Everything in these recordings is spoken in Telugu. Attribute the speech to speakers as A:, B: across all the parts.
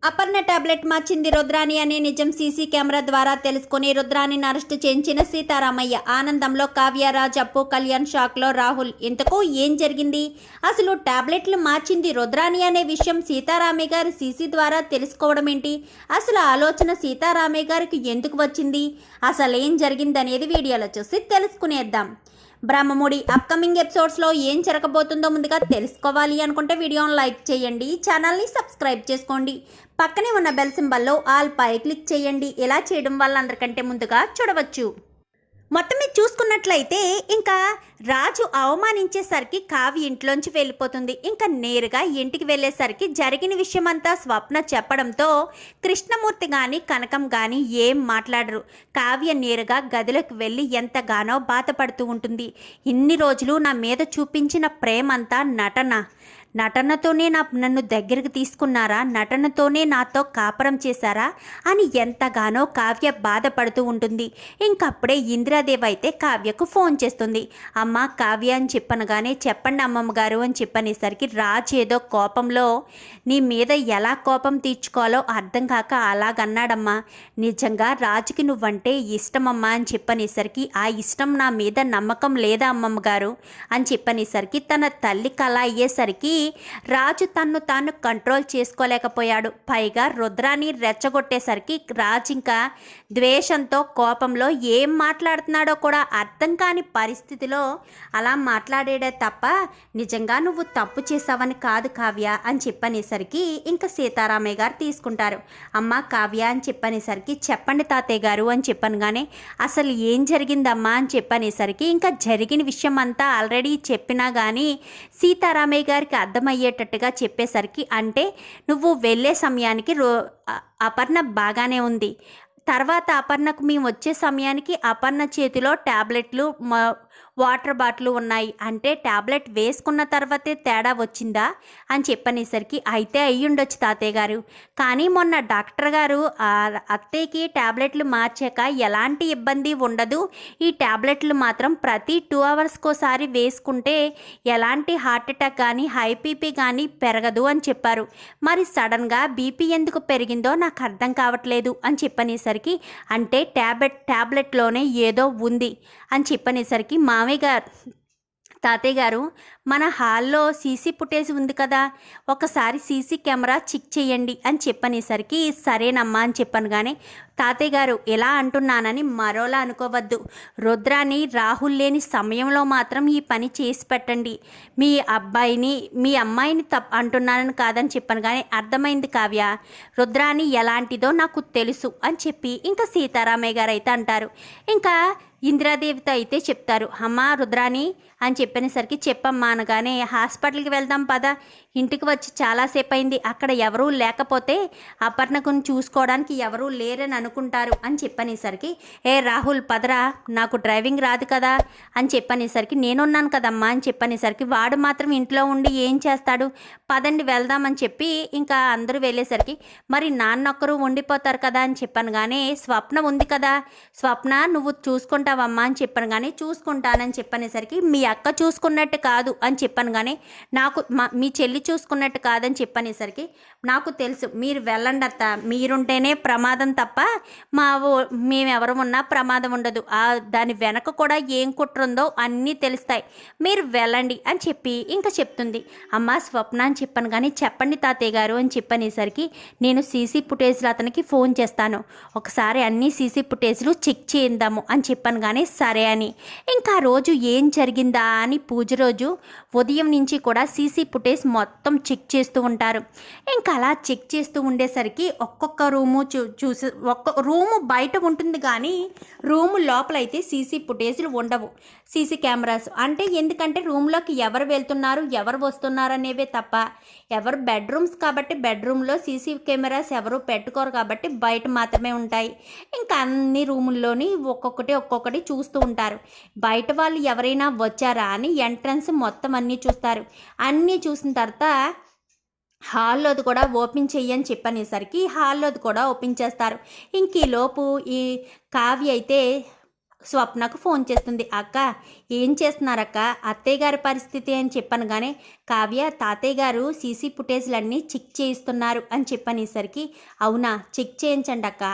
A: అపర్ణ టాబ్లెట్ మార్చింది రుద్రాని అనే నిజం సీసీ కెమెరా ద్వారా తెలుసుకుని రుద్రానిని అరెస్టు చేయించిన సీతారామయ్య. ఆనందంలో కావ్యరాజ్, అప్పు, కళ్యాణ్, షాక్లో రాహుల్. ఇంతకు ఏం జరిగింది? అసలు టాబ్లెట్లు మార్చింది రుద్రాని అనే విషయం సీతారామయ్య గారు సీసీ ద్వారా తెలుసుకోవడం ఏంటి? అసలు ఆలోచన సీతారామయ్య గారికి ఎందుకు వచ్చింది? అసలు ఏం జరిగిందనేది వీడియోలో చూసి తెలుసుకునేద్దాం. బ్రహ్మముడి అప్కమింగ్ ఎపిసోడ్స్లో ఏం జరగబోతుందో ముందుగా తెలుసుకోవాలి అనుకుంటే వీడియోని లైక్ చేయండి, ఛానల్ని సబ్స్క్రైబ్ చేసుకోండి, పక్కనే ఉన్న బెల్ సింబల్లో ఆల్ పై క్లిక్ చేయండి. ఇలా చేయడం వల్ల అందరికంటే ముందుగా చూడవచ్చు. మొత్తం మీద చూసుకున్నట్లయితే ఇంకా రాజు అవమానించేసరికి కావ్య ఇంట్లోంచి వెళ్ళిపోతుంది. ఇంకా నేరుగా ఇంటికి వెళ్ళేసరికి జరిగిన విషయమంతా స్వప్న చెప్పడంతో కృష్ణమూర్తి కానీ కనకం కానీ ఏం మాట్లాడరు. కావ్య నేరుగా గదిలోకి వెళ్ళి ఎంతగానో బాధపడుతూ ఉంటుంది. ఇన్ని రోజులు నా మీద చూపించిన ప్రేమంతా నటనతోనే నన్ను దగ్గరికి తీసుకున్నారా, నటనతోనే నాతో కాపురం చేశారా అని ఎంతగానో కావ్య బాధపడుతూ ఉంటుంది. ఇంకప్పుడే ఇందిరాదేవి అయితే కావ్యకు ఫోన్ చేస్తుంది. అమ్మ కావ్య అని చెప్పనగానే చెప్పండి అమ్మమ్మ గారు అని చెప్పనేసరికి రాజు ఏదో కోపంలో నీ మీద ఎలా కోపం తీర్చుకోవాలో అర్థం కాక అలాగన్నాడమ్మా. నిజంగా రాజుకి నువ్వంటే ఇష్టమమ్మా అని చెప్పనేసరికి ఆ ఇష్టం నా మీద నమ్మకం లేదా అమ్మమ్మ గారు అని చెప్పనేసరికి తన తల్లి కళ అయ్యేసరికి రాజు తన్ను తాను కంట్రోల్ చేసుకోలేకపోయాడు. పైగా రుద్రాని రెచ్చగొట్టేసరికి రాజు ఇంకా ద్వేషంతో కోపంలో ఏం మాట్లాడుతున్నాడో కూడా అర్థం కాని పరిస్థితిలో అలా మాట్లాడేడే తప్ప నిజంగా నువ్వు తప్పు చేసావని కాదు కావ్య అని చెప్పనేసరికి ఇంకా సీతారామయ్య గారు తీసుకుంటారు. అమ్మ కావ్య అని చెప్పనేసరికి చెప్పండి తాతయ్య గారు అని చెప్పనగానే అసలు ఏం జరిగిందమ్మా అని చెప్పనేసరికి ఇంకా జరిగిన విషయం అంతా ఆల్రెడీ చెప్పినా కానీ సీతారామయ్య గారికి అర్థమయ్యేటట్టుగా చెప్పేసరికి అంటే నువ్వు వెళ్ళే సమయానికి అపర్ణ బాగానే ఉంది, తర్వాత అపర్ణకు మేము వచ్చే సమయానికి అపర్ణ చేతిలో ట్యాబ్లెట్లు వాటర్ బాటిల్ ఉన్నాయి, అంటే ట్యాబ్లెట్ వేసుకున్న తర్వాతే తేడా వచ్చిందా అని చెప్పనేసరికి అయితే అయ్యుండొచ్చు తాతయ్య గారు, కానీ మొన్న డాక్టర్ గారు అత్తయ్యకి ట్యాబ్లెట్లు మార్చాక ఎలాంటి ఇబ్బంది ఉండదు, ఈ ట్యాబ్లెట్లు మాత్రం ప్రతి 2 అవర్స్కోసారి వేసుకుంటే ఎలాంటి హార్ట్ అటాక్ కానీ హై బీపీ కానీ పెరగదు అని చెప్పారు. మరి సడన్గా బీపీ ఎందుకు పెరిగిందో నాకు అర్థం కావట్లేదు అని చెప్పనేసరికి అంటే ట్యాబ్లెట్లోనే ఏదో ఉంది అని చెప్పనేసరికి మామయ్య గారు తాతయ్య గారు మన హాల్లో సీసీ ఫుటేజ్ ఉంది కదా, ఒకసారి సీసీ కెమెరా చెక్ చేయండి అని చెప్పనేసరికి సరేనమ్మా అని చెప్పాను. కానీ తాతయ్య గారు ఎలా అంటున్నానని మరోలా అనుకోవద్దు, రుద్రాని రాహుల్ లేని సమయంలో మాత్రం ఈ పని చేసి పెట్టండి, మీ అమ్మాయిని అంటున్నానని కాదని చెప్పాను. కానీ అర్థమైంది కావ్య, రుద్రాని ఎలాంటిదో నాకు తెలుసు అని చెప్పి ఇంకా సీతారామయ్య గారు అయితే అంటారు. ఇంకా ఇందిరాదేవితో అయితే చెప్తారు, అమ్మా రుద్రాని అని చెప్పనేసరికి చెప్పమ్మా అనగానే హాస్పిటల్కి వెళ్దాం పద, ఇంటికి వచ్చి చాలాసేపు అయింది, అక్కడ ఎవరూ లేకపోతే అపర్ణకుని చూసుకోవడానికి ఎవరూ లేరని అనుకుంటారు అని చెప్పనేసరికి ఏ రాహుల్ పదరా, నాకు డ్రైవింగ్ రాదు కదా అని చెప్పనేసరికి నేనున్నాను కదమ్మా అని చెప్పనేసరికి వాడు మాత్రం ఇంట్లో ఉండి ఏం చేస్తాడు, పదండి వెళ్దామని చెప్పి ఇంకా అందరూ వెళ్ళేసరికి మరి నాన్నొక్కరు ఉండిపోతారు కదా అని చెప్పాను. కానీ స్వప్న ఉంది కదా, స్వప్న నువ్వు చూసుకుంటావమ్మా అని చెప్పాను. కానీ చూసుకుంటానని చెప్పనేసరికి మీ అక్క చూసుకున్నట్టు కాదు అని చెప్పాను. కానీ నాకు మీ చెల్లి చూసుకున్నట్టు కాదని చెప్పనేసరికి నాకు తెలుసు, మీరు వెళ్ళండి అత్త, మీరుంటేనే ప్రమాదం తప్ప మేమెవరు ఉన్నా ప్రమాదం ఉండదు, దాని వెనక కూడా ఏం కుట్రుందో అన్నీ తెలుస్తాయి, మీరు వెళ్ళండి అని చెప్పి ఇంకా చెప్తుంది. అమ్మ స్వప్న అని చెప్పాను. కానీ చెప్పండి తాతయ్య గారు అని చెప్పనేసరికి నేను సీసీ ఫుటేజ్లు అతనికి ఫోన్ చేస్తాను, ఒకసారి అన్ని సీసీ ఫుటేజ్లు చెక్ చేద్దాము అని చెప్పాను. కానీ సరే అని ఇంకా రోజు ఏం జరిగిందా అని పూజ రోజు ఉదయం నుంచి కూడా సీసీ ఫుటేజ్ మొత్తం చెక్ చేస్తూ ఉంటారు. ఇంకా అలా చెక్ చేస్తూ ఉండేసరికి ఒక్కొక్క రూము చూసి ఒక్క రూము బయట ఉంటుంది కానీ రూము లోపలైతే సీసీ ఫుటేజ్లు ఉండవు, సీసీ కెమెరాస్. అంటే ఎందుకంటే రూమ్లోకి ఎవరు వెళ్తున్నారు ఎవరు వస్తున్నారు అనేవే తప్ప ఎవరు బెడ్రూమ్స్ కాబట్టి బెడ్రూమ్లో సీసీ కెమెరాస్ ఎవరు పెట్టుకోరు కాబట్టి బయట మాత్రమే ఉంటాయి. ఇంకా అన్ని రూముల్లోని ఒక్కొక్కటి చూస్తూ ఉంటారు. బయట వాళ్ళు ఎవరైనా వచ్చారా అని ఎంట్రన్స్ మొత్తం అన్నీ చూస్తారు. అన్నీ చూసిన తర్వాత హాల్లోది కూడా ఓపెన్ చెయ్యని చెప్పనేసరికి హాల్లోది కూడా ఓపెన్ చేస్తారు. ఇంక ఈలోపు ఈ కావ్య అయితే స్వప్నకు ఫోన్ చేస్తుంది. అక్క ఏం చేస్తున్నారక్క, అత్తయ్య గారి పరిస్థితి అని చెప్పాను. కానీ కావ్య తాతయ్య గారు సీసీ ఫుటేజ్లన్నీ చెక్ చేయిస్తున్నారు అని చెప్పనేసరికి అవునా, చెక్ చేయించండి అక్క,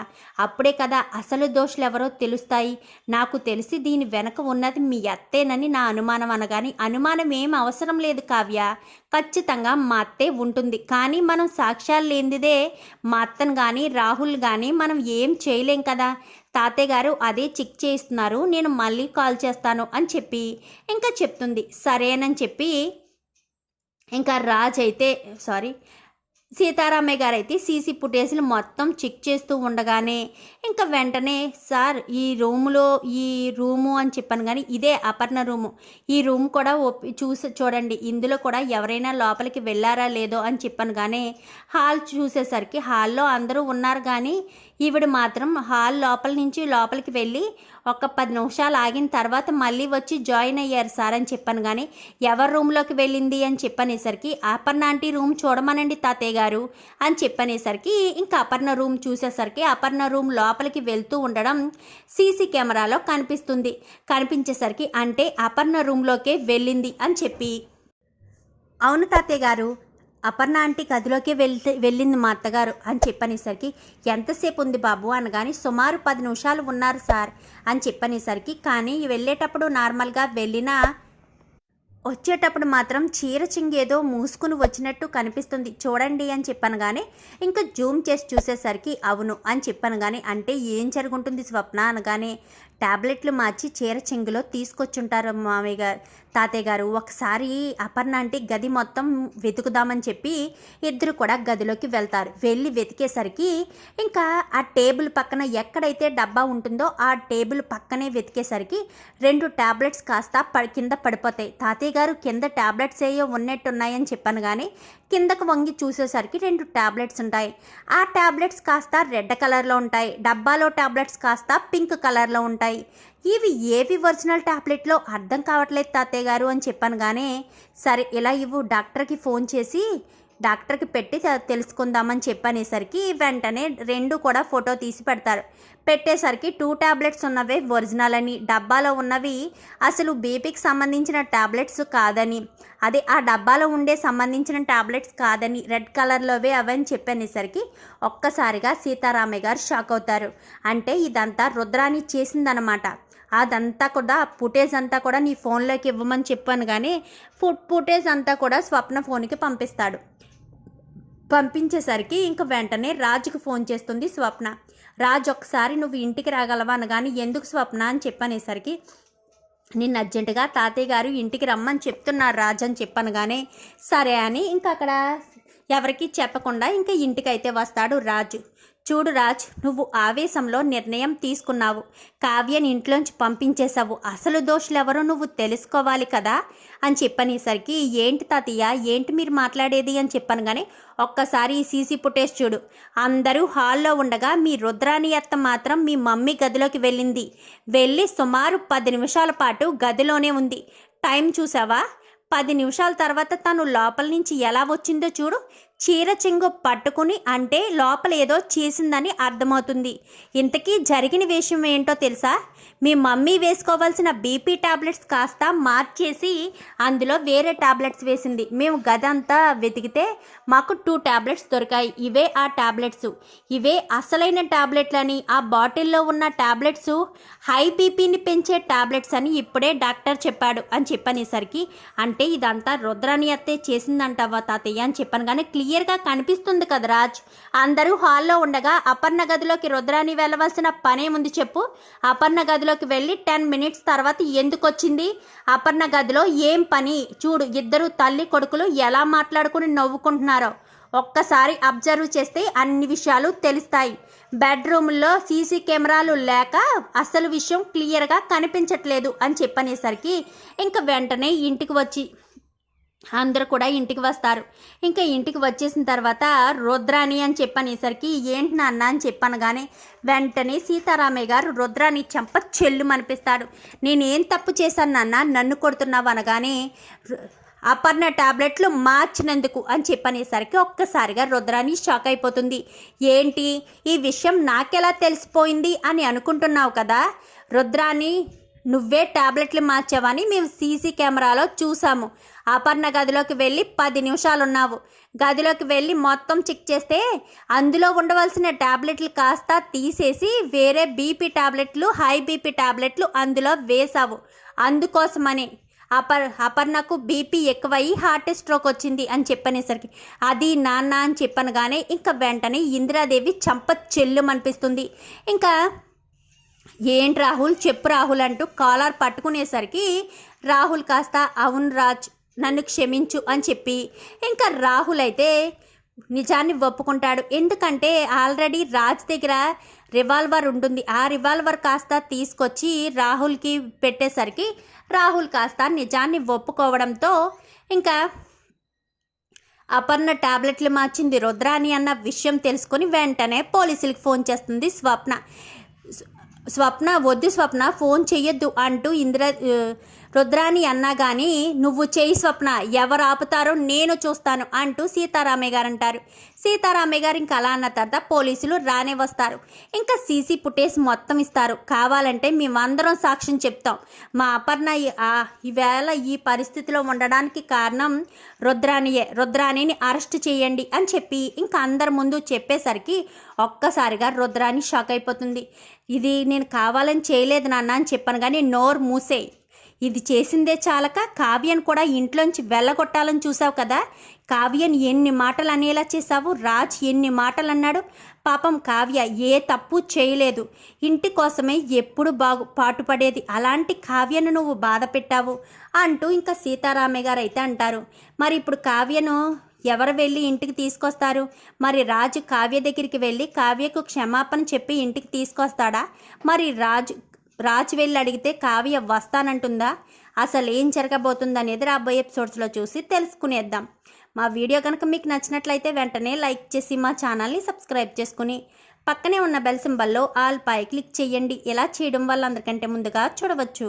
A: అప్పుడే కదా అసలు దోషులు ఎవరో తెలుస్తాయి. నాకు తెలిసి దీని వెనక ఉన్నది మీ అత్తేనని నా అనుమానం. అనగాని అనుమానం ఏం అవసరం లేదు కావ్య, ఖచ్చితంగా మా అత్తే ఉంటుంది. కానీ మనం సాక్ష్యాలు లేనిదే మా అత్తను కానీ రాహుల్ కానీ మనం ఏం చేయలేం కదా. తాతయ్య గారు అదే చెక్ చేయిస్తున్నారు, నేను మళ్ళీ కాల్ చేస్తాను అని చెప్పి ఇంకా చెప్తుంది. సరేనని చెప్పి ఇంకా సీతారామయ్య గారు అయితే సీసీ ఫుటేజ్లు మొత్తం చెక్ చేస్తూ ఉండగానే ఇంకా వెంటనే సార్ ఈ రూము అని చెప్పాను కానీ ఇదే అపర్ణ రూము, ఈ రూమ్ కూడా చూడండి, ఇందులో కూడా ఎవరైనా లోపలికి వెళ్ళారా లేదో అని చెప్పాను. కానీ హాల్ చూసేసరికి హాల్లో అందరూ ఉన్నారు కానీ ఈవిడ మాత్రం హాల్ లోపల నుంచి లోపలికి వెళ్ళి ఒక 10 నిమిషాలు ఆగిన తర్వాత మళ్ళీ వచ్చి జాయిన్ అయ్యారు సార్ అని చెప్పాను. కానీ ఎవరి రూమ్లోకి వెళ్ళింది అని చెప్పనేసరికి అపర్ణ ఆంటీ రూమ్ చూడమనండి తాతయ్య గారు అని చెప్పనేసరికి ఇంకా అపర్ణ రూమ్ చూసేసరికి అపర్ణ రూమ్ లోపలికి వెళ్తూ ఉండడం సీసీ కెమెరాలో కనిపించేసరికి అంటే అపర్ణ రూమ్లోకే వెళ్ళింది అని చెప్పి అవును తాతయ్య గారు, అపర్ణ ఆంటీ గదిలోకి వెళ్ళింది మా అత్తగారు అని చెప్పనేసరికి ఎంతసేపు ఉంది బాబు అనగాని సుమారు 10 నిమిషాలు ఉన్నారు సార్ అని చెప్పనేసరికి కానీ వెళ్ళేటప్పుడు నార్మల్గా వెళ్ళినా వచ్చేటప్పుడు మాత్రం చీర చింగేదో మూసుకుని వచ్చినట్టు కనిపిస్తుంది చూడండి అని చెప్పాను. కానీ ఇంకా జూమ్ చేసి చూసేసరికి అవును అని చెప్పాను. కానీ అంటే ఏం జరుగుంటుంది స్వప్న అనగానే ట్యాబ్లెట్లు మార్చి చీర చింగులో తీసుకొచ్చుంటారు తాతయ్య గారు. ఒకసారి అపర్ణ అంటే గది మొత్తం వెతుకుదామని చెప్పి ఇద్దరు కూడా గదిలోకి వెళ్తారు. వెళ్ళి వెతికేసరికి ఇంకా ఆ టేబుల్ పక్కన ఎక్కడైతే డబ్బా ఉంటుందో ఆ టేబుల్ పక్కనే వెతికేసరికి 2 ట్యాబ్లెట్స్ కాస్త కింద పడిపోతాయి. తాతయ్య గారు కింద ట్యాబ్లెట్స్ ఏయో ఉన్నట్టున్నాయని చెప్పాను. కానీ కిందకు వంగి చూసేసరికి 2 ట్యాబ్లెట్స్ ఉంటాయి. ఆ ట్యాబ్లెట్స్ కాస్త రెడ్ కలర్లో ఉంటాయి, డబ్బాలో ట్యాబ్లెట్స్ కాస్త పింక్ కలర్లో ఉంటాయి. ఇవి ఏవి ఒరిజినల్ ట్యాబ్లెట్లో అర్థం కావట్లేదు తాతయ్య గారు అని చెప్పాను. కానీ సరే ఇలా ఇవ్వు, డాక్టర్కి ఫోన్ చేసి డాక్టర్కి పెట్టి తెలుసుకుందామని చెప్పనేసరికి వెంటనే 2 కూడా ఫోటో తీసి పెడతారు. పెట్టేసరికి 2 ట్యాబ్లెట్స్ ఉన్నవే ఒరిజినల్ అని, డబ్బాలో ఉన్నవి అసలు బీపీకి సంబంధించిన ట్యాబ్లెట్స్ కాదని, అదే ఆ డబ్బాలో ఉండే సంబంధించిన ట్యాబ్లెట్స్ కాదని, రెడ్ కలర్లోవే అవని చెప్పనేసరికి ఒక్కసారిగా సీతారామయ్య గారు షాక్ అవుతారు. అంటే ఇదంతా రుద్రాని చేసిందనమాట. అదంతా కూడా ఫుటేజ్ అంతా కూడా నీ ఫోన్లోకి ఇవ్వమని చెప్పాను. కానీ ఫుటేజ్ అంతా కూడా స్వప్న ఫోన్కి పంపించేసరికి ఇంకా వెంటనే రాజుకి ఫోన్ చేస్తుంది స్వప్న. రాజు ఒకసారి నువ్వు ఇంటికి రాగలవా అనగాని ఎందుకు స్వప్న అని చెప్పనేసరికి నిన్న అర్జెంటుగా తాతయ్య గారు ఇంటికి రమ్మని చెప్తున్నారు రాజు అని చెప్పాను. కానీ సరే అని ఇంకా అక్కడ ఎవరికి చెప్పకుండా ఇంకా ఇంటికైతే వస్తాడు రాజు. చూడు రాజ్, నువ్వు ఆవేశంలో నిర్ణయం తీసుకున్నావు, కావ్యని ఇంట్లోంచి పంపించేశావు, అసలు దోషులెవరో నువ్వు తెలుసుకోవాలి కదా అని చెప్పనేసరికి ఏంటి తాతయ్య ఏంటి మీరు మాట్లాడేది అని చెప్పాను. కానీ ఒక్కసారి ఈ సీసీ ఫుటేజ్ చూడు, అందరూ హాల్లో ఉండగా మీ రుద్రాని అత్త మాత్రం మీ మమ్మీ గదిలోకి వెళ్ళి సుమారు 10 నిమిషాల పాటు గదిలోనే ఉంది. టైం చూసావా? 10 నిమిషాల తర్వాత తను లోపల నుంచి ఎలా వచ్చిందో చూడు. చీర చెంగు పట్టుకుని అంటే లోపల ఏదో చేసిందని అర్థమవుతుంది. ఇంతకీ జరిగిన విషయం ఏంటో తెలుసా? మీ మమ్మీ వేసుకోవాల్సిన బీపీ టాబ్లెట్స్ కాస్త మార్చేసి అందులో వేరే టాబ్లెట్స్ వేసింది. మేము గదంతా వెతికితే మాకు 2 టాబ్లెట్స్ దొరికాయి. ఇవే ఆ టాబ్లెట్స్, ఇవే అసలైన టాబ్లెట్లని. ఆ బాటిల్లో ఉన్న టాబ్లెట్స్ హై బీపీని పెంచే టాబ్లెట్స్ అని ఇప్పుడే డాక్టర్ చెప్పాడు అని చెప్పనేసరికి అంటే ఇదంతా రుద్రాని అత్తే చేసిందంటావా తాతయ్య అని చెప్పాను. కానీ క్లియర్గా కనిపిస్తుంది కదా రాజ్, అందరూ హాల్లో ఉండగా అపర్ణ గదిలోకి రుద్రాని వెళ్ళవలసిన పనేముంది చెప్పు? అపర్ణ గదిలోకి వెళ్ళి 10 మినిట్స్ తర్వాత ఎందుకు వచ్చింది? అపర్ణ గదిలో ఏం పని? చూడు, ఇద్దరు తల్లి కొడుకులు ఎలా మాట్లాడుకుని నవ్వుకుంటున్నారో ఒక్కసారి అబ్జర్వ్ చేస్తే అన్ని విషయాలు తెలుస్తాయి. బెడ్రూమ్లో సీసీ కెమెరాలు లేక అసలు విషయం క్లియర్గా కనిపించట్లేదు అని చెప్పనేసరికి ఇంకా వెంటనే ఇంటికి వచ్చి అందరూ కూడా ఇంటికి వస్తారు. ఇంకా ఇంటికి వచ్చేసిన తర్వాత రుద్రాని అని చెప్పనేసరికి ఏంటి నాన్న అని చెప్పాను. కానీ వెంటనే సీతారామయ్య గారు రుద్రాని చెంప చెల్లు అనిపిస్తాడు. నేనేం తప్పు చేశాను నాన్న, నన్ను కొడుతున్నావు అనగానే అపర్ణ టాబ్లెట్లు మార్చినందుకు అని చెప్పనేసరికి ఒక్కసారిగా రుద్రాని షాక్ అయిపోతుంది. ఏంటి ఈ విషయం నాకెలా తెలిసిపోయింది అని అనుకుంటున్నావు కదా రుద్రాని, నువ్వే టాబ్లెట్లు మార్చావని మేము సీసీ కెమెరాలో చూసాము. అపర్ణ గదిలోకి వెళ్ళి 10 నిమిషాలు ఉన్నావు. గదిలోకి వెళ్ళి మొత్తం చెక్ చేస్తే అందులో ఉండవలసిన టాబ్లెట్లు కాస్త తీసేసి వేరే బీపీ టాబ్లెట్లు, హై బీపీ టాబ్లెట్లు అందులో వేసావు. అందుకోసమని అపర్ణకు బీపీ ఎక్కువయ్యి హార్ట్ స్ట్రోక్ వచ్చింది అని చెప్పనేసరికి అది నాన్న అని చెప్పనగానే ఇంకా వెంటనే ఇందిరాదేవి చంప చెల్లుమనిపిస్తుంది. ఇంకా ఏంటి రాహుల్, చెప్పు రాహుల్ అంటూ కాలర్ పట్టుకునేసరికి రాహుల్ కాస్త అవును రాజ్ నన్ను క్షమించు అని చెప్పి ఇంకా రాహుల్ అయితే నిజాన్ని ఒప్పుకుంటాడు. ఎందుకంటే ఆల్రెడీ రాజ్ దగ్గర రివాల్వర్ ఉంటుంది. ఆ రివాల్వర్ కాస్త తీసుకొచ్చి రాహుల్కి పెట్టేసరికి రాహుల్ కాస్త నిజాన్ని ఒప్పుకోవడంతో ఇంకా అపర్ణ టాబ్లెట్లు మార్చింది రుద్రాని అన్న విషయం తెలుసుకొని వెంటనే పోలీసులకు ఫోన్ చేస్తుంది స్వప్న. స్వప్న వద్దు స్వప్న ఫోన్ చెయ్యొద్దు అంటూ రుద్రాని అన్నా కానీ నువ్వు చేయి స్వప్న, ఎవరు ఆపుతారో నేను చూస్తాను అంటూ సీతారామయ్య గారు అంటారు. సీతారామయ్య గారు ఇంకా అలా అన్న తర్వాత పోలీసులు రానే వస్తారు. ఇంకా సీసీ ఫుటేజ్ మొత్తం ఇస్తారు. కావాలంటే మేమందరం సాక్ష్యం చెప్తాం. మా అపర్ణ ఈవేళ ఈ పరిస్థితిలో ఉండడానికి కారణం రుద్రానియే, రుద్రానిని అరెస్ట్ చేయండి అని చెప్పి ఇంకా అందరి ముందు చెప్పేసరికి ఒక్కసారిగా రుద్రాని షాక్ అయిపోతుంది. ఇది నేను కావాలని చేయలేదు నాన్న అని చెప్పాను కానీ నోరు మూసేయి. ఇది చేసిందే చాలక కావ్యను కూడా ఇంట్లోంచి వెళ్ళగొట్టాలని చూసావు కదా. కావ్యని ఎన్ని మాటలు అనేలా చేశావు. రాజ్ ఎన్ని మాటలు అన్నాడు. పాపం కావ్య ఏ తప్పు చేయలేదు. ఇంటి కోసమే ఎప్పుడు పాటుపడేది. అలాంటి కావ్యను నువ్వు బాధ పెట్టావు అంటూ ఇంకా సీతారామయ్య గారు అయితే అంటారు. మరి ఇప్పుడు కావ్యను ఎవరు వెళ్ళి ఇంటికి తీసుకొస్తారు? మరి రాజు కావ్య దగ్గరికి వెళ్ళి కావ్యకు క్షమాపణ చెప్పి ఇంటికి తీసుకొస్తాడా? మరి రాజు వెళ్ళి అడిగితే కావ్య వస్తానంటుందా? అసలు ఏం జరగబోతుంది అనేది రాబోయే ఎపిసోడ్స్లో చూసి తెలుసుకునేద్దాం. మా వీడియో కనుక మీకు నచ్చినట్లయితే వెంటనే లైక్ చేసి మా ఛానల్ని సబ్స్క్రైబ్ చేసుకుని పక్కనే ఉన్న బెల్ సింబల్లో ఆల్ పై క్లిక్ చేయండి. ఇలా చేయడం వల్ల అందరికంటే ముందుగా చూడవచ్చు.